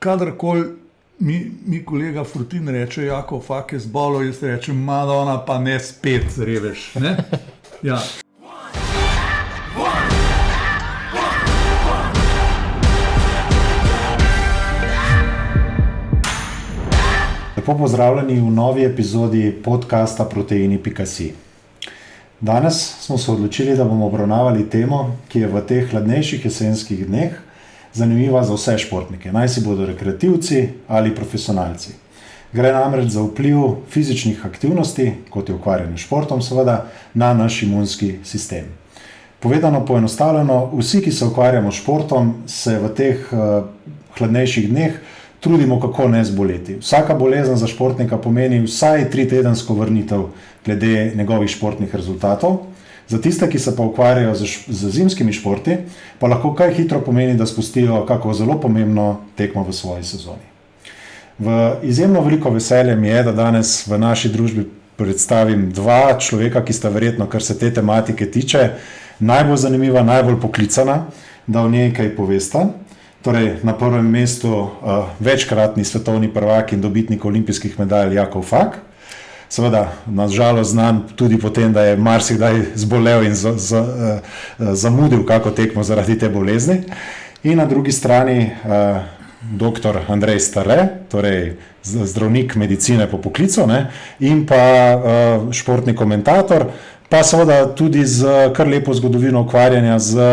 kadarkoli mi kolega Fortin reče, Jakov, fak je zbolel, jaz rečem, Madonna, pa ne spet zreveš. Ne? Ja. Lepo pozdravljeni v novi epizodi podcasta Proteini.si. Danes smo se odločili, da bomo obravnavali temo, ki je v teh hladnejših jesenskih dneh zanimiva za vse športnike, naj si bodo rekreativci ali profesionalci. Gre namreč za vpliv fizičnih aktivnosti, kot je ukvarjanje s športom seveda, na naš imunski sistem. Povedano poenostavljeno, vsi, ki se ukvarjamo s športom, se v teh hladnejših dneh trudimo, kako ne zboleti. Vsaka bolezen za športnika pomeni vsaj 3-tedensko vrnitev glede njegovih športnih rezultatov. Za tiste, ki se pa ukvarjajo z zimskimi športi, pa lahko kaj hitro pomeni, da spustijo kako zelo pomembno tekmo v svoji sezoni. V izjemno veliko veselje mi je, da danes v naši družbi predstavim dva človeka, ki sta verjetno, kar se te tematike tiče, najbolj zanimiva, najbolj poklicana, da o njej kaj povesta. Torej, na prvem mestu večkratni svetovni prvak in dobitnik olimpijskih medalj Jakov Fak. Seveda, na žalost znan tudi po tem, da je marsikdaj zbolel in zamudil kako tekmo zaradi te bolezni. In na drugi strani dr. Andrej Stare, torej zdravnik medicine po poklicu, ne, in pa športni komentator, pa seveda tudi z kar lepo zgodovino ukvarjanja z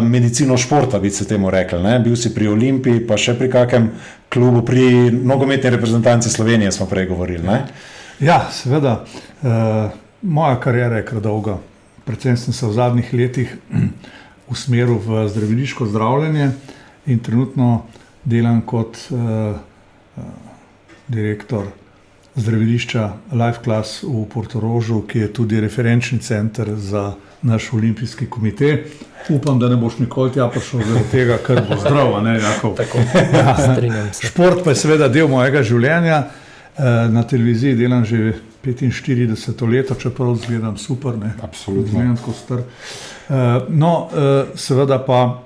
medicino športa, bi se temu rekli. Ne. Bil si pri Olimpiji, pa še pri kakem klubu, pri nogometni reprezentanci Slovenije smo prej govorili. Ne. Ja, seveda. Moja kariera je kar dolga. Predvsem sem se v zadnjih letih usmeril v zdraviliško zdravljenje in trenutno delam kot direktor zdravilišča Life Class v Portorožu, ki je tudi referenčni center za naš olimpijski komite. Upam, da ne boš nikoli tja prišel zaradi tega, ker bo zdrav, ne, Jakov? Tako, strinjam se. Šport pa je seveda del mojega življenja. Na televiziji delam že 45 let, čeprav izgledam super, ne? Absolutno. Izgledam tako star. Seveda pa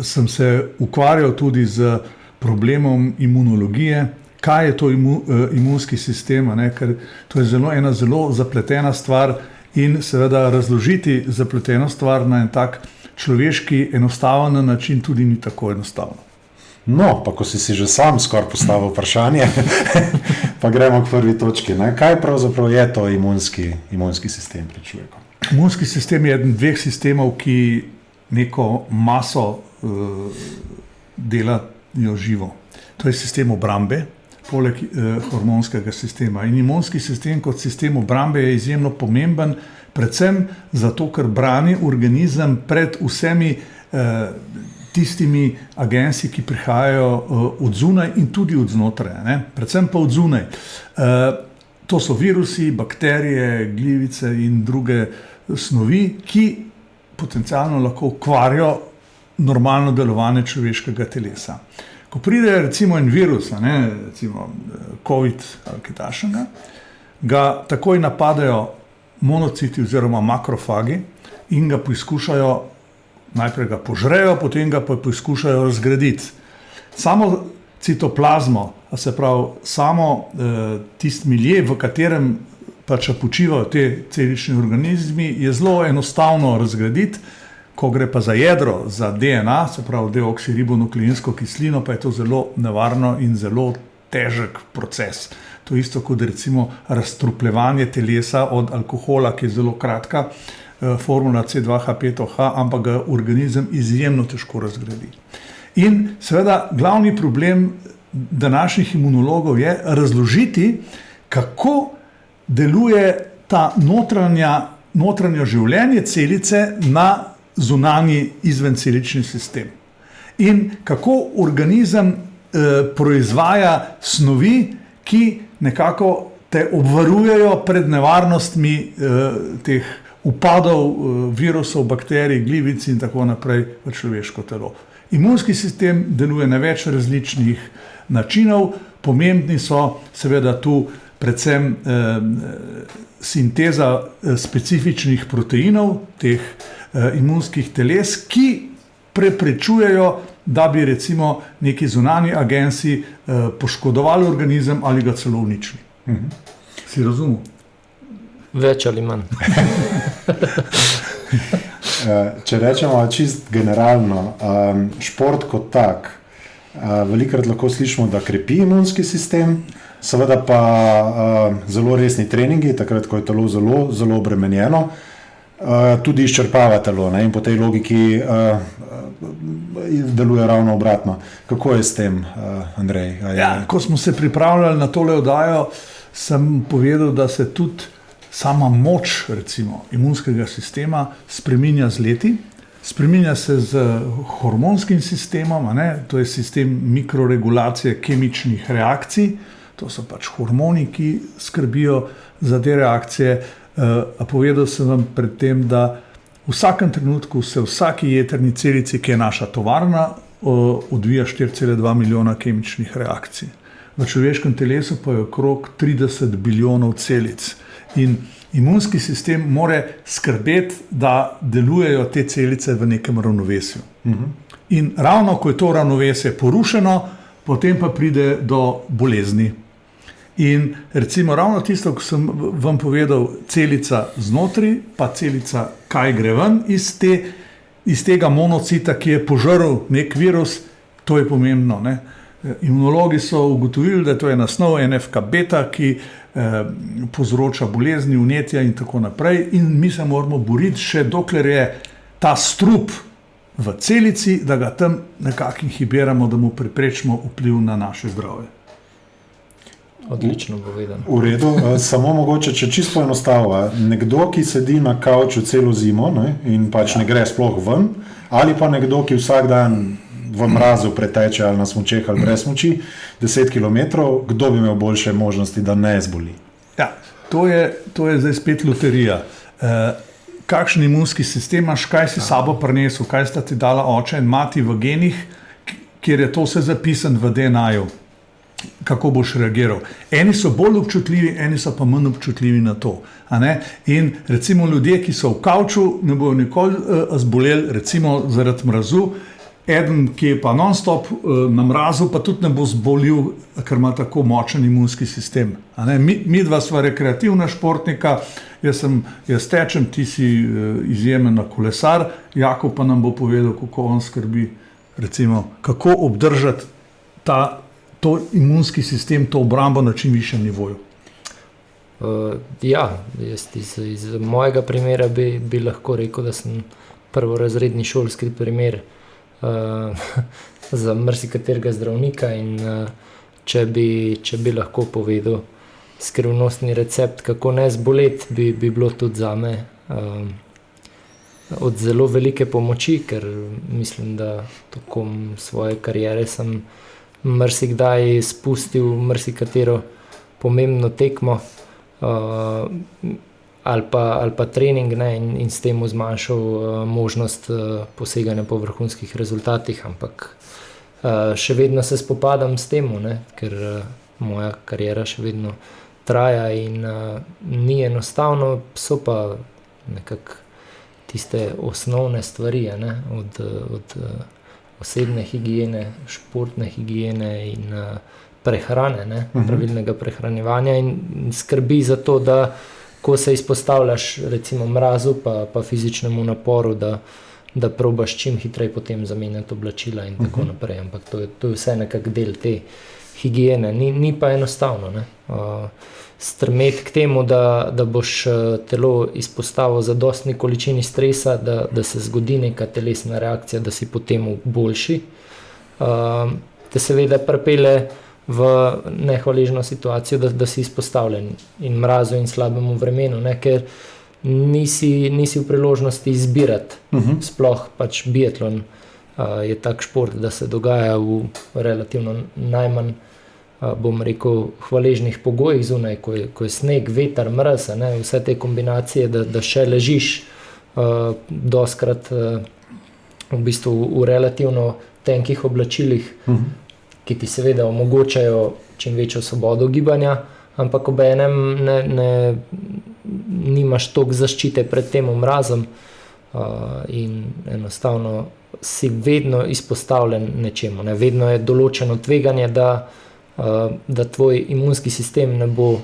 sem se ukvarjal tudi z problemom imunologije. Kaj je to imunski sistem, ne? Ker to je ena zelo zapletena stvar in seveda razložiti zapleteno stvar na en tak človeški enostaven način tudi ni tako enostavno. No, pa ko si že sam skoraj postavil vprašanje, pa gremo k prvi točki. Ne? Kaj pravzaprav je to imunski sistem pri človeku? Imunski sistem je eden dveh sistemov, ki neko maso delajo živo. To je sistem obrambe, poleg hormonskega sistema. In imunski sistem kot sistem obrambe je izjemno pomemben, predvsem zato, ker brani organizem pred vsemi tistimi agensi, ki prihajajo od zunaj in tudi od znotraj, ne? Predvsem pa od zunaj. To so virusi, bakterije, glivice in druge snovi, ki potencialno lahko kvarijo normalno delovanje človeškega telesa. Ko pride recimo en virus, ne, recimo COVID ali kaj takšnega, ga takoj napadajo monociti oziroma makrofagi in ga poskušajo, najprej ga požrejo, potem ga pa poskušajo razgraditi. Samo citoplazmo, se pravi samo tisti milje, v katerem pač počivajo te celični organizmi, je zelo enostavno razgraditi. Ko gre pa za jedro, za DNA, se pravi deoksiribonukleinsko kislino, pa je to zelo nevarno in zelo težek proces. To je isto kot recimo razstrupljevanje telesa od alkohola, ki je zelo kratka formula C2H5OH, ampak ga organizem izjemno težko razgradi. In seveda glavni problem današnjih imunologov je razložiti, kako deluje ta notranje življenje celice na zunanji izvencelični sistem. In kako organizem proizvaja snovi, ki nekako te obvarujejo pred nevarnostmi teh upadov virusov, bakterij, glivic in tako naprej v človeško telo. Imunski sistem deluje na več različnih načinov. Pomembni so seveda tu predvsem sinteza specifičnih proteinov, teh imunskih teles, ki preprečujejo, da bi recimo neki zunanji agenci poškodovali organizem ali ga celo uničili. Si razumel? Več ali manj. Če rečemo čist generalno, šport kot tak, velikokrat lahko slišimo, da krepi imunski sistem, seveda pa zelo resni treningi, takrat, ko je telo zelo, zelo obremenjeno, tudi izčrpava telo, ne? In po tej logiki deluje ravno obratno. Kako je s tem, Andrej? Ko smo se pripravljali na tole oddajo, sem povedal, da se tudi sama moč recimo imunskega sistema spreminja z leti, spreminja se z hormonskim sistemom, to je sistem mikroregulacije kemičnih reakcij, to so pač hormoni, ki skrbijo za te reakcije. Povedal sem vam pred tem, da v vsakem trenutku se v vsaki jetrni celici, ki je naša tovarna, odvija 4,2 milijona kemičnih reakcij. V človeškem telesu pa je okrog 30 bilijonov celic. In imunski sistem mora skrbeti, da delujejo te celice v nekem ravnovesju. In ravno, ko je to ravnovesje porušeno, potem pa pride do bolezni. In recimo ravno tisto, ko sem vam povedal, celica znotraj, pa celica, kaj gre ven iz tega monocita, ki je požrl nek virus, to je pomembno, ne? Imunologi so ugotovili, da to je naslov NF-beta, ki povzroča bolezni, vnetja in tako naprej, in mi se moramo boriti še dokler je ta strup v celici, da ga tam nekako inhibiramo, da mu preprečimo vpliv na naše zdravje. Odlično povedano. V redu, samo mogoče, če čisto enostavno, nekdo, ki sedi na kavču celo zimo, ne, in pač ne gre sploh ven, ali pa nekdo, ki vsak dan v mrazu preteče ali na smučeh ali brez smuči 10 km, kdo bi imel boljše možnosti, da ne zboli? Ja, to je zdaj spet loterija. Kakšen imunski sistem imaš, kaj si sabo prinesel, kaj sta ti dala oče in mati v genih, kjer je to vse zapisano v DNA-ju, kako boš reagiral. Eni so bolj občutljivi, eni so pa manj občutljivi na to. In recimo ljudje, ki so v kavču, ne bojo nikoli zboleli, recimo zaradi mrazu. Eden, ki je pa non-stop na mrazu, pa tudi ne bo zbolil, ker ima tako močen imunski sistem. Mi dva sva rekreativna športnika, jaz tečem, ti si izjemen kolesar, Jakov pa nam bo povedal, kako on skrbi, recimo, kako obdržati to imunski sistem, to obrambo na čim višjem nivoju. Jaz iz mojega primera bi lahko rekel, da sem prvorazredni šolski primer za marsikaterega zdravnika, in če bi lahko povedal skrivnostni recept, kako ne zboleti, bi bilo tudi zame od zelo velike pomoči, ker mislim, da tokom svoje kariere sem marsikdaj spustil marsikatero pomembno tekmo ali pa trening, ne, in s tem zmanjšal možnost poseganja po vrhunskih rezultatih, ampak še vedno se spopadam s tem, ker moja kariera še vedno traja in ni enostavno, so pa nekako tiste osnovne stvari, od osebne higiene, športne higiene in prehrane, pravilnega prehranjevanja in skrbi za to, da ko se izpostavljaš recimo mrazu pa fizičnemu naporu, da probaš čim hitreje potem zamenjati oblačila in tako naprej, ampak to je vse nekak del te higiene, ni pa enostavno, stremeti k temu, da boš telo izpostavil zadostni količini stresa, da se zgodi neka telesna reakcija, da si potem boljši, te seveda pripelje v nehvaležno situacijo, da si izpostavljen in mrazu in slabemu vremenu, ker nisi v priložnosti izbirati. Sploh pač biatlon je tak šport, da se dogaja v relativno najmanj, bom rekel, hvaležnih pogojih zunaj, ko je sneg, veter, mraz, vse te kombinacije, da še ležiš dostkrat v bistvu v relativno tenkih oblačilih, ki ti seveda omogočajo čim večjo svobodo gibanja, ampak ob enem nimaš toliko zaščite pred tem mrazom in enostavno si vedno izpostavljen nečemu. Ne? Vedno je določeno tveganje, da tvoj imunski sistem ne bo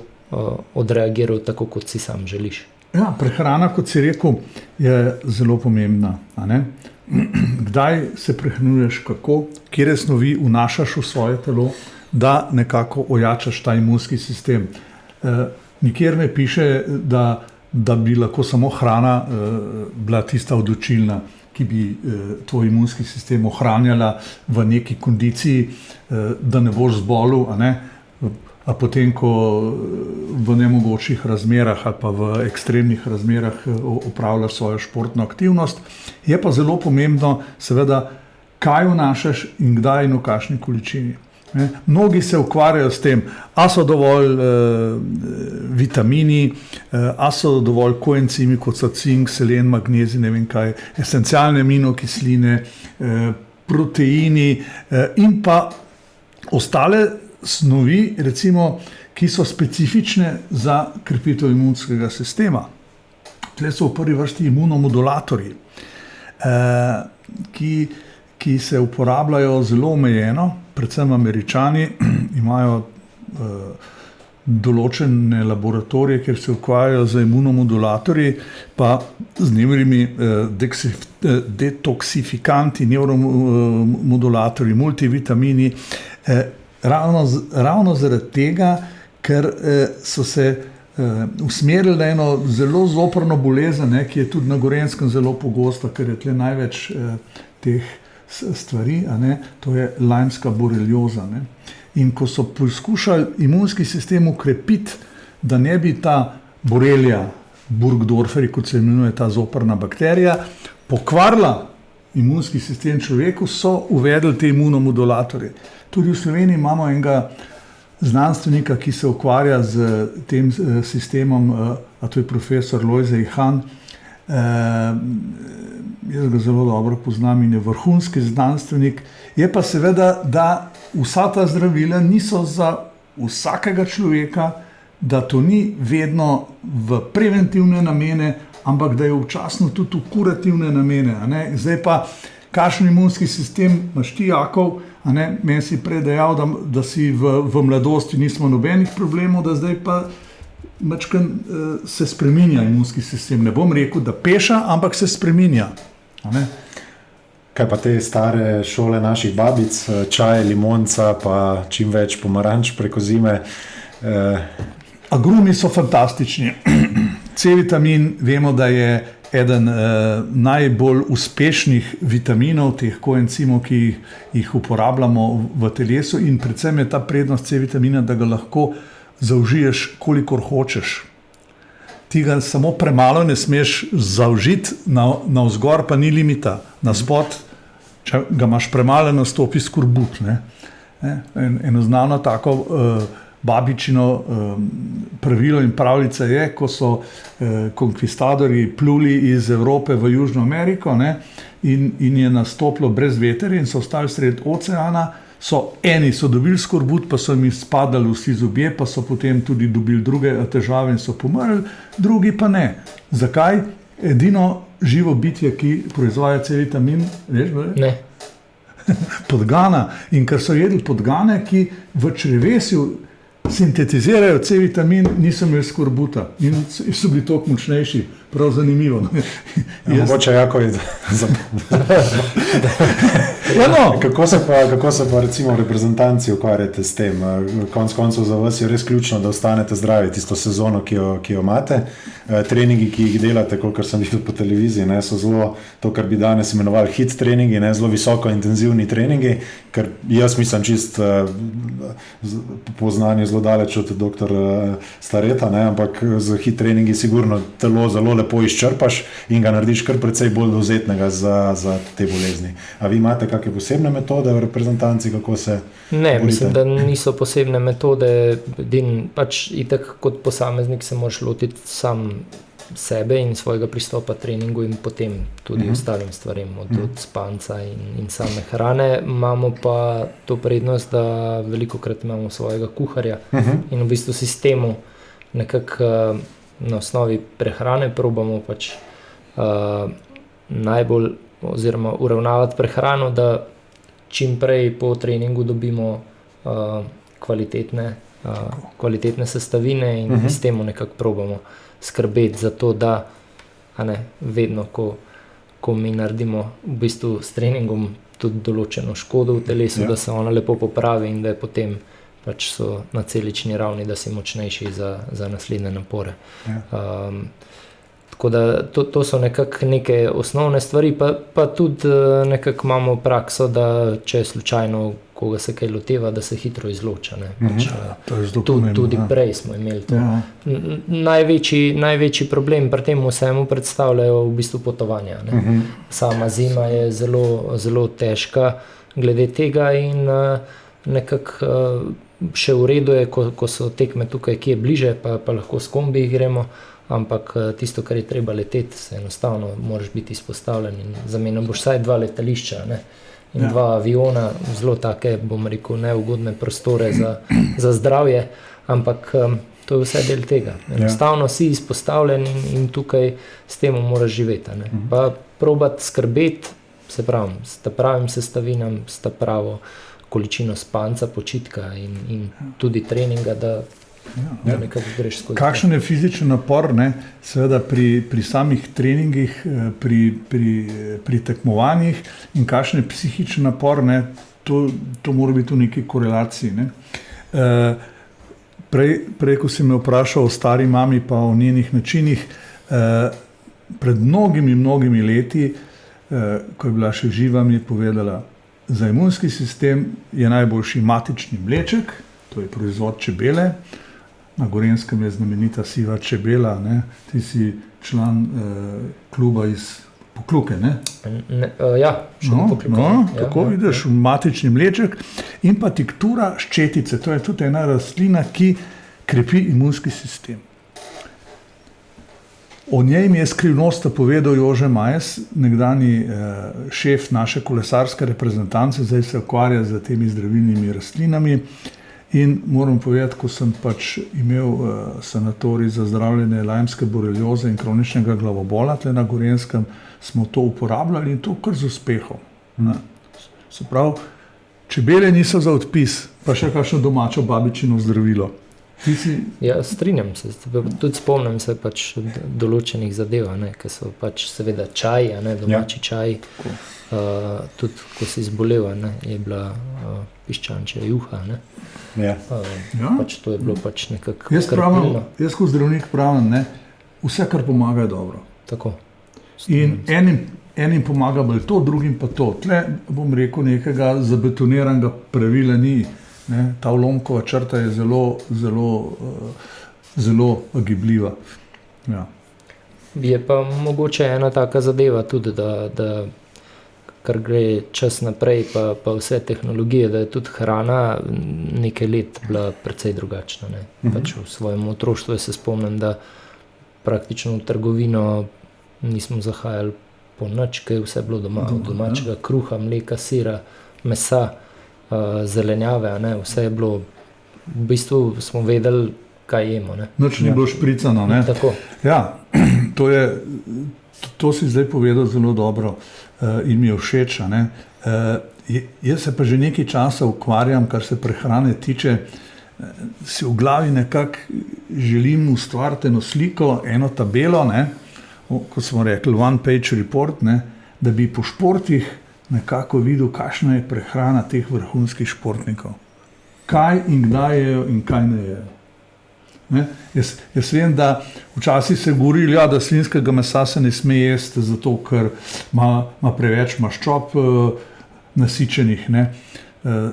odreagiral tako, kot si sam želiš. Ja, prehrana, kot si rekel, je zelo pomembna. A ne? Kdaj se prehranjuješ, kako, kje snovi vnašaš v svoje telo, da nekako ojačaš ta imunski sistem. Nikjer ne piše, da bi lahko samo hrana bila tista odločilna, ki bi tvoj imunski sistem ohranjala v neki kondiciji, da ne boš zbolel, a potem, ko v nemogočih razmerah ali pa v ekstremnih razmerah opravljaš svojo športno aktivnost. Je pa zelo pomembno, seveda, kaj vnašaš in kdaj in v kakšni količini. Mnogi se ukvarjajo s tem, a so dovolj vitamini, a so dovolj koencimi, kot so cink, selen, magnezij, ne vem kaj, esencialne aminokisline, proteini in pa ostale snovi, recimo, ki so specifične za krepitev imunskega sistema. Tle so v prvi vrsti imunomodulatorji, ki se uporabljajo zelo omejeno, predvsem Američani imajo določene laboratorije, kjer se ukvarjajo z imunomodulatorji, pa z nevrimi detoksifikanti, nevromodulatorji, multivitamini, ravno zaradi tega, ker so se usmerili na eno zelo zoprno bolezen, ki je tudi na Gorenjskem zelo pogosta, ker je tle največ teh stvari, to je lajmska borelioza. In ko so poskušali imunski sistem ukrepiti, da ne bi ta borelija, Burgdorferi, kot se imenuje ta zoprna bakterija, pokvarila imunski sistem človeku, so uvedli te imunomodulatorje. Tudi v Sloveniji imamo enega znanstvenika, ki se ukvarja z tem sistemom, a to je profesor Lojze Ihan. Jaz ga zelo dobro poznam in je vrhunski znanstvenik. Je pa seveda, da vsa ta zdravila niso za vsakega človeka, da to ni vedno v preventivne namene, ampak da je občasno tudi v kurativne namene. Zdaj pa, kakšen imunski sistem imaš ti, Jakov? Meni si prej dejal, da si v mladosti nismo nobenih problemov, da zdaj pa se spreminja imunski sistem. Ne bom rekel, da peša, ampak se spreminja. Kaj pa te stare šole naših babic, čaj, limonca, pa čim več pomaranč preko zime? Agrumi so fantastični. C-vitamin, vemo, da je eden najbolj uspešnih vitaminov, teh koencimov, ki jih uporabljamo v telesu, in predvsem je ta prednost C-vitamina, da ga lahko zaužiješ, kolikor hočeš. Ti ga samo premalo ne smeš zaužiti, navzgor pa ni limita. Na spod, če ga imaš premalo, nastopi skorbut. Eno znano tako babičino pravilo in pravljica je, ko so konkvistadorji pluli iz Evrope v Južno Ameriko, in je nastopilo brez veterja in so ostali sredi oceana. Eni so dobili skorbut, pa so jim izpadali vsi zobje, pa so potem tudi dobili druge težave in so pomrli, drugi pa ne. Zakaj? Edino živo bitje, ki proizvaja C-vitamin, veš, Ne. Podgana. In ker so jedli podgane, ki v črevesju sintetizirajo C-vitamin, niso imeli skorbuta in so bili toliko močnejši. Prav zanimivo. Mogoče jako je Kako se pa recimo reprezentanci ukvarjate s tem? Konec koncev za vas je res ključno, da ostanete zdravi tisto sezono, ki jo imate. Treningi, ki jih delate, kolikor sem videl po televiziji, so zelo to, kar bi danes imenovali hit treningi, zelo visoko intenzivni treningi, ker jaz mislim čist po znanju zelo daleč od doktor Stareta, ampak z hit treningi sigurno telo zelo lepo izčrpaš in ga narediš kar precej bolj dovzetnega za te bolezni. A vi imate kakšne posebne metode v reprezentanci, kako se Ne, borite? mislim, da niso posebne metode. Pač itak kot posameznik se moraš lotiti sam sebe in svojega pristopa treningu in potem tudi ostalim stvarem, od spanca in same hrane. Imamo pa to prednost, da velikokrat imamo svojega kuharja in v bistvu sistemu nekako na osnovi prehrane probamo pač najbolj oziroma uravnavati prehrano, da čim prej po treningu dobimo kvalitetne sestavine in s tem nekako probamo skrbeti za to, da vedno, ko mi naredimo v bistvu s treningom tudi določeno škodo v telesu, da se ona lepo popravi in da je potem pač so na celični ravni, da si močnejši za naslednje napore. Tako da to so nekako neke osnovne stvari, pa tudi nekako imamo prakso, da če slučajno koga se kaj loteva, da se hitro izloča. Tudi prej smo imeli to. Največji problem pri tem vsemu predstavljajo v bistvu potovanja. Sama zima je zelo, zelo težka glede tega in nekako še v redu je, ko so tekme tukaj, ki je bliže, pa lahko s kombiji gremo, ampak tisto, kar je treba leteti, se enostavno moraš biti izpostavljen in zamenjal boš vsaj 2 letališča, in 2 aviona, zelo take, bom rekel, neugodne prostore za zdravje, ampak to je vse del tega. Enostavno si izpostavljen in tukaj s tem moraš živeti. Pa probati skrbeti, se pravim, s pravim sestavinam, s pravo količino spanca, počitka in tudi treninga, da nekako greš skozi. Kakšen je fizičen napor, seveda pri samih treningih, pri tekmovanjih in kakšen je psihičen napor, to mora biti v neki korelaciji. Prej, ko si me vprašal o stari mami pa o njenih načinih, pred mnogimi leti, ko je bila še živa, mi je povedala, za imunski sistem je najboljši matični mleček, to je proizvod čebele. Na Gorenjskem je znamenita siva čebela, ti si član kluba iz Pokljuke, ne? Tako vidiš, matični mleček in pa tinktura ščetice, to je tudi ena rastlina, ki krepi imunski sistem. O njej mi je skrivnost povedal Jože Majes, nekdanji šef naše kolesarske reprezentance, zdaj se ukvarja z temi zdravilnimi rastlinami. In moram povedati, ko sem pač imel sanatorij za zdravljenje lajmske borelioze in kroničnega glavobola tle na Gorenjskem, smo to uporabljali in to kar z uspehom. Se pravi, čebele niso za odpis, pa še kakšno domačo babičino zdravilo. Ja, strinjam se, tudi spomnim se pač določenih zadev, ki so pač seveda čaj, domači čaj, tudi ko si zbolel, je bila piščančja juha, pač to je bilo pač nekako krpilno. Jaz kot zdravnik pravim, vse, kar pomaga, je dobro. Tako. In enim pomaga bolj to, drugim pa to. Tle, bom rekel, nekega zabetoniranega pravila ni. Ta ulomkova črta je zelo gibljiva. Je pa mogoče ena taka zadeva tudi, da kar gre čas naprej, pa vse tehnologije, da je tudi hrana nekaj let bila precej drugačna. Pač v svojem otroštvu se spomnim, da praktično v trgovino nismo zahajali po nič, kaj vse bilo doma, od domačega kruha, mleka, sira, mesa, zelenjave, vse je bilo, v bistvu smo vedeli, kaj jemo. Nič ni bilo špricano. Tako. Ja, to si zdaj povedal zelo dobro in mi je všeč. Jaz se pa že nekaj časa ukvarjam, kar se prehrane tiče, si v glavi nekako želim ustvariti eno sliko, eno tabelo, kot smo rekli, one page report, da bi po športih nekako videl, kakšna je prehrana teh vrhunskih športnikov. Kaj in kdaj jejo in kaj ne jejo. Jaz vem, da včasih se govorili, da svinjskega mesa se ne sme jesti, zato ker ima preveč maščob nasičenih.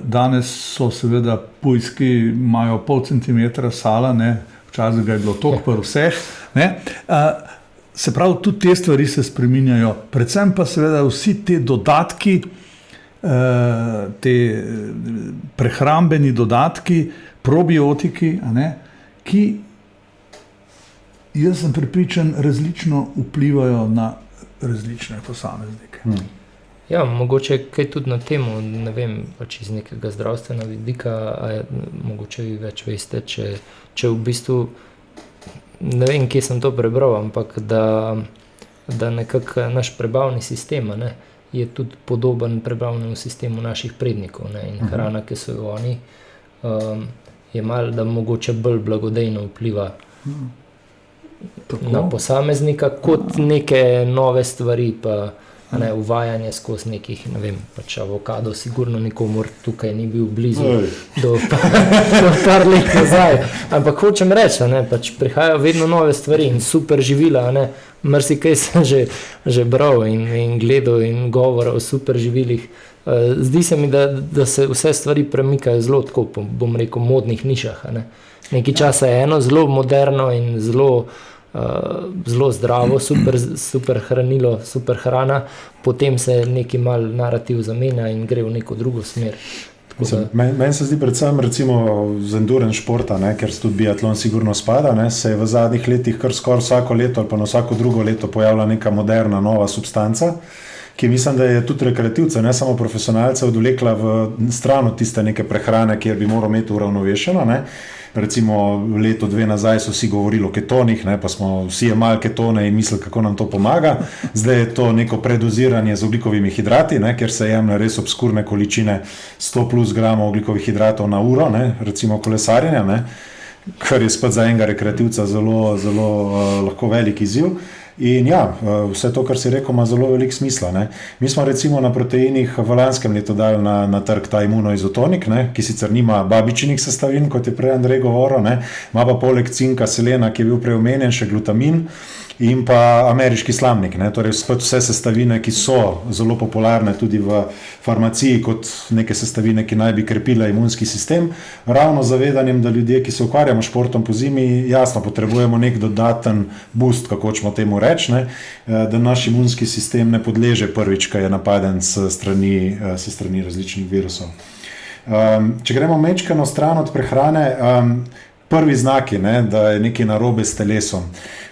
Danes so seveda pujski, imajo pol centimetra sala, včasih ga je bilo toliko pri vseh. Se pravi, tudi te stvari se spreminjajo, predvsem pa seveda vsi te dodatki, te prehrambeni dodatki, probiotiki, ki, jaz sem prepričan, različno vplivajo na različne posameznike. Ja, mogoče kaj tudi na temu, ne vem, pač iz nekega zdravstvenega vidika, mogoče vi več veste, če v bistvu, ne vem, kje sem to prebral, ampak da nekako naš prebavni sistem je tudi podoben prebavnemu sistemu naših prednikov, ne? In hrana, ki so jo oni jemali, da mogoče bolj blagodejno vpliva na posameznika, kot neke nove stvari, pa uvajanje skozi nekih, ne vem, pač avokado sigurno nikomor tukaj ni bil blizu do par let nazaj. Ampak hočem reči, pač prihajajo vedno nove stvari in super živila, marsikaj sem že bral in gledal in govoril o super živilih. Zdi se mi, da se vse stvari premikajo zelo tako, bom rekel, modnih nišah. Nekaj časa je eno zelo moderno in zelo zdravo, super hranilo, super hrana, potem se neki mal narativ zamenja in gre v neko drugo smer. Meni se zdi predvsem recimo z endurance športa, ker tudi biatlon sigurno spada, se je v zadnjih letih kar skoraj vsako leto ali pa na vsako drugo leto pojavila neka moderna nova substanca, ki mislim, da je tudi rekreativce, ne samo profesionalce, odvlekla v stran od tiste neke prehrane, kjer bi moral imeti uravnovešeno. Recimo leto, dve nazaj so vsi govorili o ketonih, pa smo vsi jemali ketone in mislili, kako nam to pomaga. Zdaj je to neko predoziranje z ogljikovimi hidrati, kjer se jemlje res obskurne količine 100 plus gramov ogljikovih hidratov na uro, recimo kolesarjenja, kar je spet za enega rekreativca zelo, zelo lahko velik izziv. In ja, vse to, kar si rekel, ima zelo velik smisla. Mi smo recimo na proteinih v lanskem letu dali na trg ta imunoizotonik, ki sicer nima babičinih sestavin, kot je prej Andrej govoril, ima pa poleg cinka, selena, ki je bil prej omenjen, še glutamin in pa ameriški slamnik. Torej spet vse sestavine, ki so zelo popularne tudi v farmaciji kot neke sestavine, ki naj bi krepile imunski sistem, ravno zavedanjem, da ljudje, ki se ukvarjamo športom po zimi, jasno potrebujemo nek dodaten boost, kako hočemo temu reči, da naš imunski sistem ne podleže prvič, ko je napaden s strani različnih virusov. Če gremo mečkano stran od prehrane, prvi znaki, da je nekaj narobe s telesom.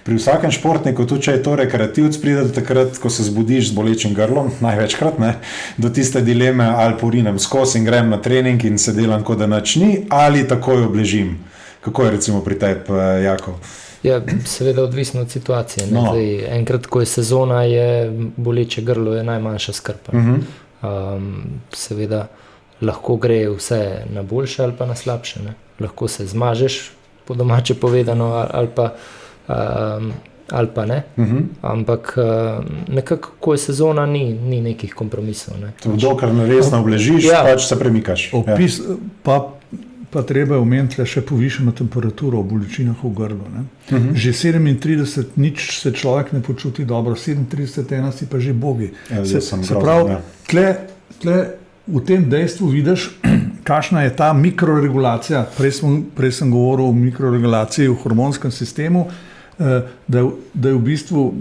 Pri vsakem športniku, tudi če je to rekreativc, pride do takrat, ko se zbudiš z bolečim grlom, največkrat, do tiste dileme, ali porinem skozi in grem na trening in se delam, kot da nič ni, ali takoj obležim. Kako je recimo pri tebi, Jakov? Ja, seveda odvisno od situacije. Zdaj, enkrat, ko je sezona, je boleče grlo je najmanjša skrb. Seveda lahko gre vse na boljše ali pa na slabše. Lahko se zmažeš, po domače povedano, ali pa ne. Ampak nekako, ko je sezona, ni nekih kompromisov. Dokler resno obležiš, pač se premikaš. Pa treba je omeniti še povišeno temperaturo v bolečinah v grlu. Že 37 nič se človek ne počuti dobro, 37 si pa že bogi. Se pravi, tle v tem dejstvu vidiš, kakšna je ta mikroregulacija. Prej sem govoril o mikroregulaciji v hormonskem sistemu, da je v bistvu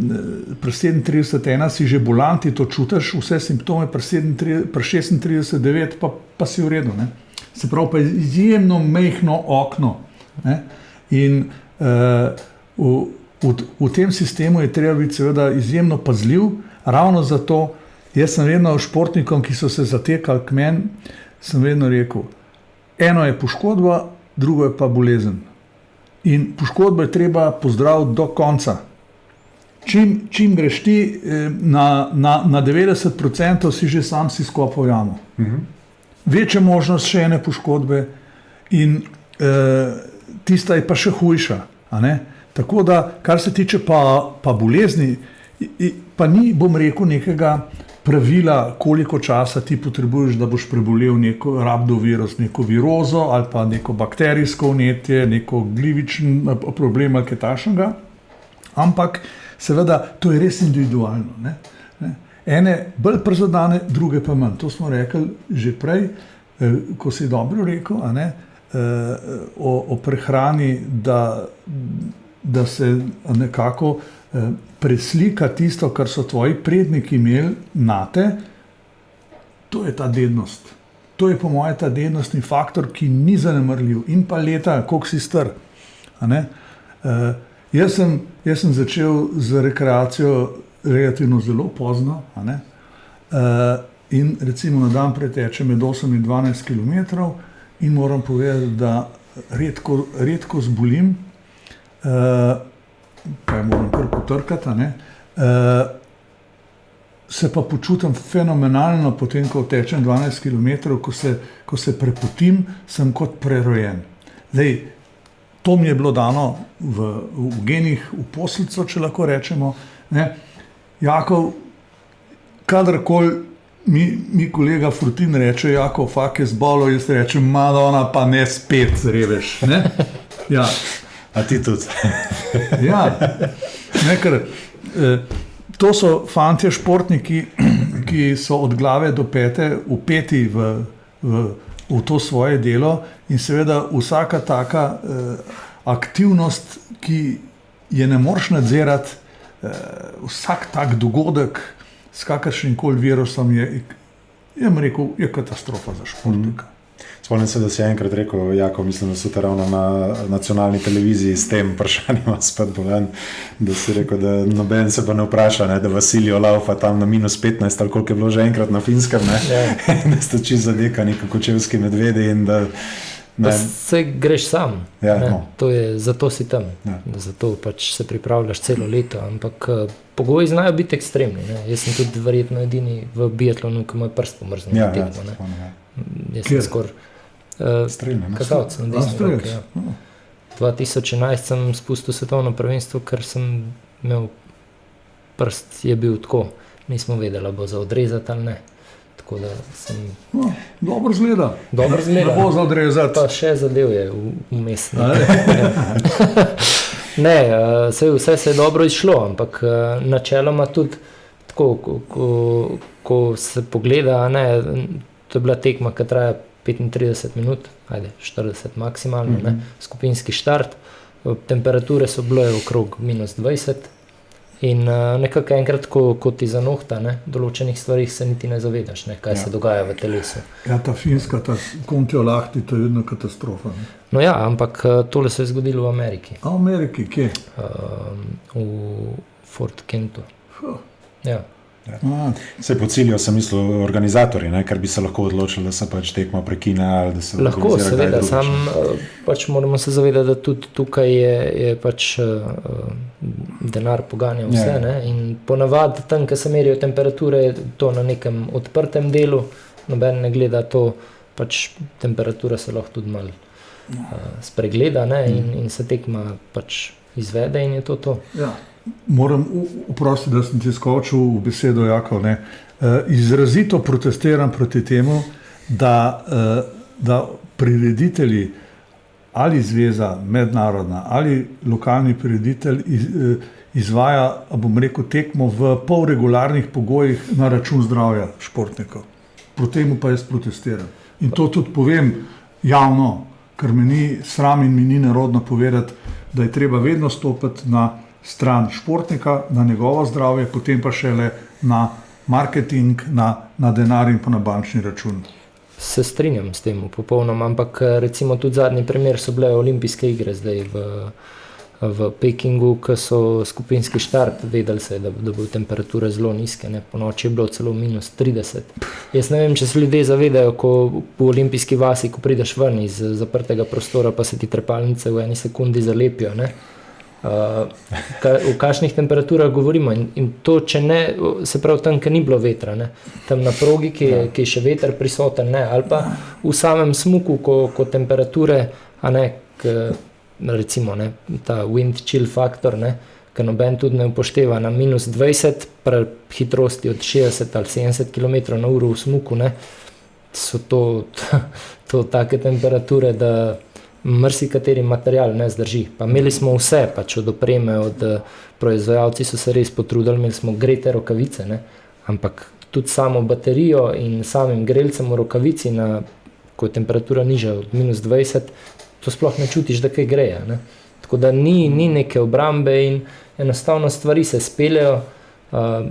pri 37 si že bolan, ti to čutiš, vse simptome pri 36,9 pa si v redu. Se pravi, pa je izjemno majhno okno. In v tem sistemu je treba biti seveda izjemno pazljiv, ravno zato. Jaz sem vedno športnikom, ki so se zatekali k meni, sem vedno rekel, eno je poškodba, drugo je pa bolezen. In poškodbo je treba pozdraviti do konca. Čim greš ti na 90%, si že sam si skopal jamo. Večja možnost še ene poškodbe in tista je pa še hujša. Tako da, kar se tiče pa bolezni, pa ni, bom rekel, nekega pravila, koliko časa ti potrebuješ, da boš prebolel neko rabdovirus, neko virozo ali pa neko bakterijsko vnetje, neko glivičen problem ali kaj takšnega. Ampak seveda to je res individualno. Ene bolj prizadene, druge pa manj. To smo rekli že prej, ko si dobro rekel, o prehrani, da se nekako preslika tisto, kar so tvoji predniki imeli nate. To je ta dednost. To je po moje ta dednostni faktor, ki ni zanemarljiv. In pa leta, koliko si star. Jaz sem začel z rekreacijo relativno zelo pozno, in recimo na dan preteče med 8 in 12 km in moram povedati, da redko zbolim, kaj moram kar potrkati, se pa počutim fenomenalno, potem ko tečem 12 km, ko se prepotim, sem kot prerojen. Zdaj, to mi je bilo dano v genih, v poslico, če lahko rečemo. Ne? Jakov, kadarkoli mi kolega Frutin reče, Jakov, fak je zbolo, jaz rečem, Madonna, pa ne spet zreveš. Ne? Ja. A ti tudi. Ja, ne, ker to so fantje športniki, ki so od glave do pete vpeti v to svoje delo in seveda vsaka taka aktivnost, ki je ne moreš nadzirati, vsak tak dogodek s kakršnim koli virusom je katastrofa za športnika. Spomnim se, da si enkrat rekel, Jako, mislim, da so te ravno na nacionalni televiziji s tem vprašanjem spet boven, da si rekel, da noben se pa ne vpraša, ne, da Vasilij laufa tam na -15 ali koliko je bilo že enkrat na Finskem, ne, da ste čisto zadekani kot kočevski medvedi in da se greš sam, zato si tam, zato pač se pripravljaš celo leto, ampak pogoji znajo biti ekstremni. Ne. Jaz sem tudi verjetno edini v biatlonu, ki moj prst pomrznil na tekmo. Jaz sem skoraj kazalc na desni roki. 2011 sem spustil svetovno prvenstvo, ker sem imel prst, je bil tako, nismo vedeli, bo za odrezati ali ne. Tako da sem... Dobro zgleda. Ne bo za odrezati. Pa še zadev je vmes. Ne, vse se je dobro izšlo, ampak načeloma tudi tako, ko se pogleda, ne, to je bila tekma, ki traja 35 minut, 40 maksimalno, skupinski štart, temperature so bile okrog -20 in nekako enkrat, ko ti zanohta, določenih stvarih se niti ne zavedaš, kaj se dogaja v telesu. Ja, ta Finska, ta Kontiolahti, to je jedna katastrofa. Ne? No ja, ampak tole se je zgodilo v Ameriki. A v Ameriki, kje? V Fort Kentu. Ja. Se po cilju sem mislil organizatorji, ker bi se lahko odločili, da se pač tekma prekine ali da se lahko, seveda, pač moramo se zavedati, da tudi tukaj je pač denar poganja vse, in ponavadi tam, ko se merijo temperature, je to na nekem odprtem delu, noben ne gleda to, pač temperatura se lahko tudi malo spregleda, in se tekma pač izvede in je to. Ja. Moram vprostiti, da sem ti skočil v besedo, Jakov. Izrazito protestiram proti temu, da prireditelji ali zveza mednarodna ali lokalni prireditelj izvaja, bom rekel, tekmo v polregularnih pogojih na račun zdravja športnikov. Proti temu pa jaz protestiram. In to tudi povem javno, ker me ni sram in mi ni nerodno povedati, da je treba vedno stopiti na stran športnika, na njegovo zdravje, potem pa šele na marketing, na denar in pa na bančni račun. Se strinjam s tem popolnoma, ampak recimo tudi zadnji primer so bile olimpijske igre zdaj v Pekingu, ko so skupinski štart, vedeli se, da bodo temperature zelo nizke, po noči je bilo celo -30. Jaz ne vem, če se ljudje zavedajo, ko v olimpijski vasi, ko prideš ven iz zaprtega prostora, pa se ti trepalnice v eni sekundi zalepijo, v kakšnih temperaturah govorimo in to, če ne, se pravi tam, ker ni bilo vetra, tam na progi, ki je še veter prisoten, ali pa v samem smuku, ko temperature, recimo ta wind chill faktor, ker noben tudi ne upošteva na -20 pri hitrosti od 60 ali 70 km/h v smuku, so to take temperature, da marsikateri material ne zdrži. Pa imeli smo vse, pač od opreme, od proizvajalci so se res potrudili, imeli smo grete rokavice, ampak tudi samo baterijo in samim grelcem v rokavici, ko je temperatura nižja od -20, to sploh ne čutiš, da kaj greje. Tako da ni neke obrambe in enostavno stvari se speljejo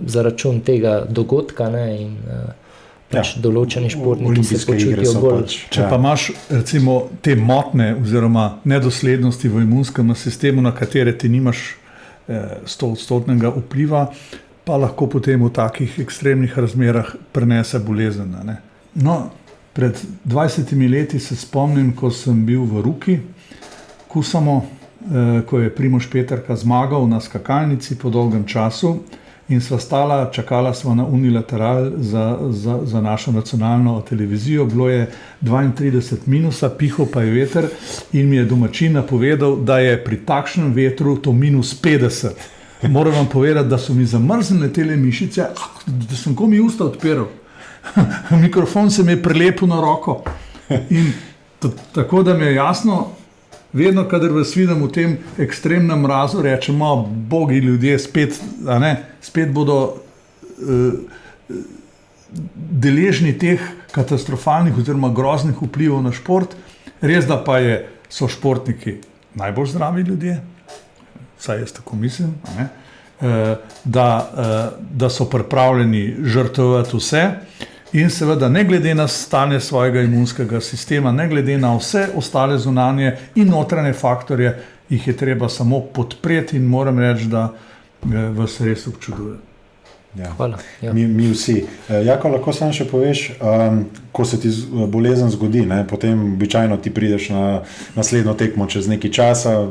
za račun tega dogodka in določeni športniki se počutijo bolj. Če pa imaš recimo te motne oziroma nedoslednosti v imunskem sistemu, na katere ti nimaš 100% vpliva, pa lahko potem v takih ekstremnih razmerah prenese bolezen. No, pred 20 leti se spomnim, ko sem bil v Ruki, ko je Primož Peterka zmagal na skakalnici po dolgem času in sva stala, čakala sva na unilateral za našo nacionalno televizijo. Bilo je 32 minusa, pihal pa je veter in mi je domačin napovedal, da je pri takšnem vetru to -50. Moram vam povedati, da so mi zamrznile tele mišice, da sem komi usta odpiral. Mikrofon se mi je prilepil na roko. In tako da mi je jasno, vedno, kadar vas vidim v tem ekstremnem mrazu, rečemo, bogi ljudje spet bodo deležni teh katastrofalnih oziroma groznih vplivov na šport. Res da pa so športniki najbolj zdravi ljudje, vsaj jaz tako mislim, da so pripravljeni žrtvovati vse in seveda ne glede na stanje svojega imunskega sistema, ne glede na vse ostale zunanje in notranje faktorje, jih je treba samo podpreti in moram reči, da vas res občudujem. Ja. Hvala. Ja. Mi vsi. Jako, lahko sam še poveš, ko se ti bolezen zgodi, potem običajno ti prideš na naslednjo tekmo čez nekaj časa,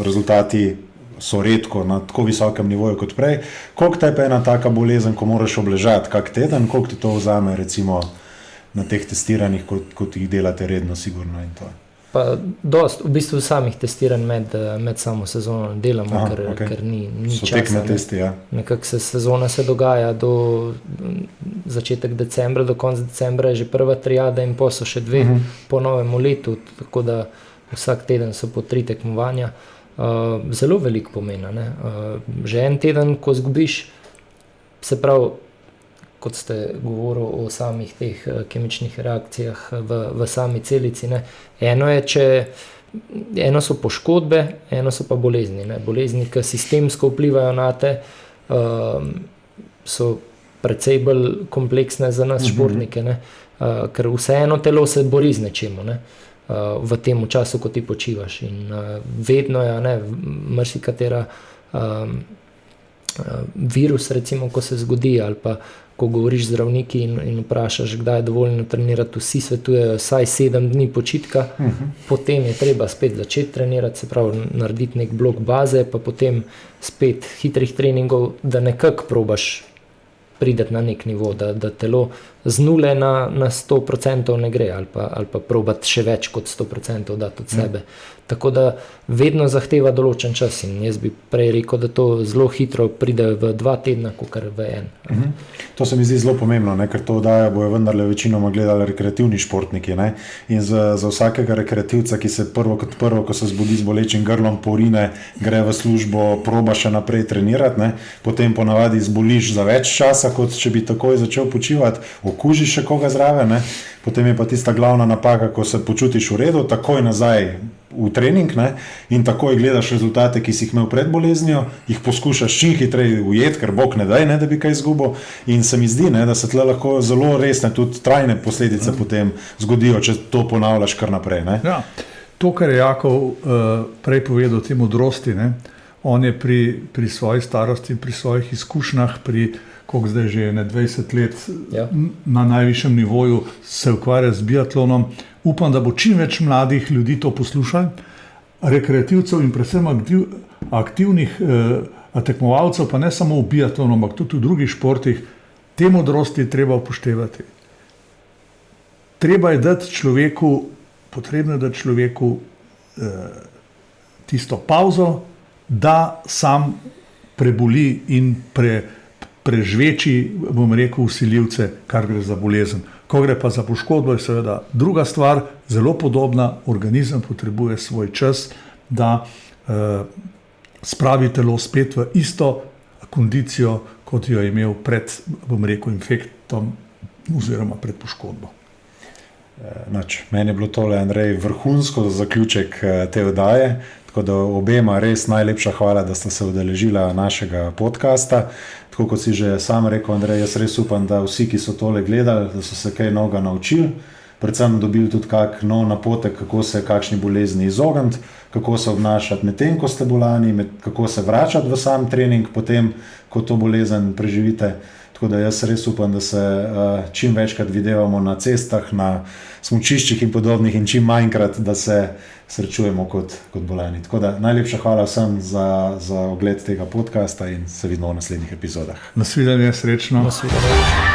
rezultati so redko na tako visokem nivoju kot prej. Koliko te pa ena taka bolezen, ko moraš obležati kak teden, koliko ti to vzame recimo na teh testiranjih, kot jih delate redno, sigurno in to? Pa dost, v bistvu samih testiranj med samo sezono delamo, ker ni so časa. Tekme testi, ja. Nekako sezona se dogaja do začetek decembra, do konca decembra je že prva triada in so še dve po novem letu, tako da vsak teden so po 3 tekmovanja. Zelo veliko pomena. Že en teden, ko zgubiš, se pravi, kot ste govorili o samih teh kemičnih reakcijah v sami celici. Eno so poškodbe, eno so pa bolezni. Bolezni, ki sistemsko vplivajo na te, so precej bolj kompleksne za nas športnike, ker vseeno telo se bori z nečemu. V tem času, ko ti počivaš. In vedno je, marsikatera virus, recimo, ko se zgodi, ali pa ko govoriš z zdravniki in vprašaš, kdaj je dovoljno trenirati, vsi svetujejo vsaj 7 dni počitka, potem je treba spet začeti trenirati, se pravi, narediti nek blok baze, pa potem spet hitrih treningov, da nekako probaš prideti na nek nivo, da telo z nule na 100% ne gre, ali pa probati še več kot 100% dati od sebe. Tako da vedno zahteva določen čas in jaz bi prej rekel, da to zelo hitro pride v 2 tedna, kakor v en. To se mi zdi zelo pomembno, ker to oddajo bojo vendarle večinoma gledali rekreativni športniki. In za vsakega rekreativca, ki se prvo, ko se zbudi z bolečim grlom, porine, gre v službo, proba še naprej trenirati, potem ponavadi zboliš za več časa, kot če bi takoj začel počivati, okužiš še koga zraven, potem je pa tista glavna napaka, ko se počutiš v redu, takoj nazaj v trening, in takoj gledaš rezultate, ki si jih imel pred boleznijo, jih poskušaš čim hitreje ujeti, ker bog ne daj, da bi kaj izgubil, in se mi zdi, da se tle lahko zelo resne, tudi trajne posledice potem zgodijo, če to ponavljaš kar naprej. Ja, to, kar je Jakov prej povedal, te modrosti, on je pri svoji starosti, pri svojih izkušnjah, koliko zdaj že 20 let na najvišjem nivoju se ukvarja z biatlonom. Upam, da bo čim več mladih ljudi to poslušali, rekreativcev in predvsem aktivnih tekmovalcev, pa ne samo v biatlonu, ampak tudi v drugih športih. Te modrosti je treba upoštevati. Potrebno je dati človeku tisto pauzo, da sam preboli in prežveči, bom rekel, vsiljivce, kar gre za bolezen. Ko gre pa za poškodbo, je seveda druga stvar, zelo podobna, organizem potrebuje svoj čas, da spravi telo spet v isto kondicijo, kot jo je imel pred, bom rekel, infektom oziroma pred poškodbo. Meni je bilo tole, Andrej, vrhunsko za zaključek te oddaje, tako da obema res najlepša hvala, da sta se udeležila našega podcasta. Tako kot si že sam rekel, Andrej, jaz res upam, da vsi, ki so tole gledali, da so se kaj novega naučili, predvsem dobili tudi kak nov napotek, kako se kakšni bolezni izogniti, kako se obnašati medtem, ko ste bolani, kako se vračati v sam trening potem, ko to bolezen preživite. Tako da jaz res upam, da se čim večkrat videvamo na cestah, na smučiščih in podobnih in čim manjkrat, da se srečujemo kot bolani. Tako da najlepša hvala vsem za ogled tega podcasta in se vidimo v naslednjih epizodah. Nasvidenje, srečno. Nasvidenje.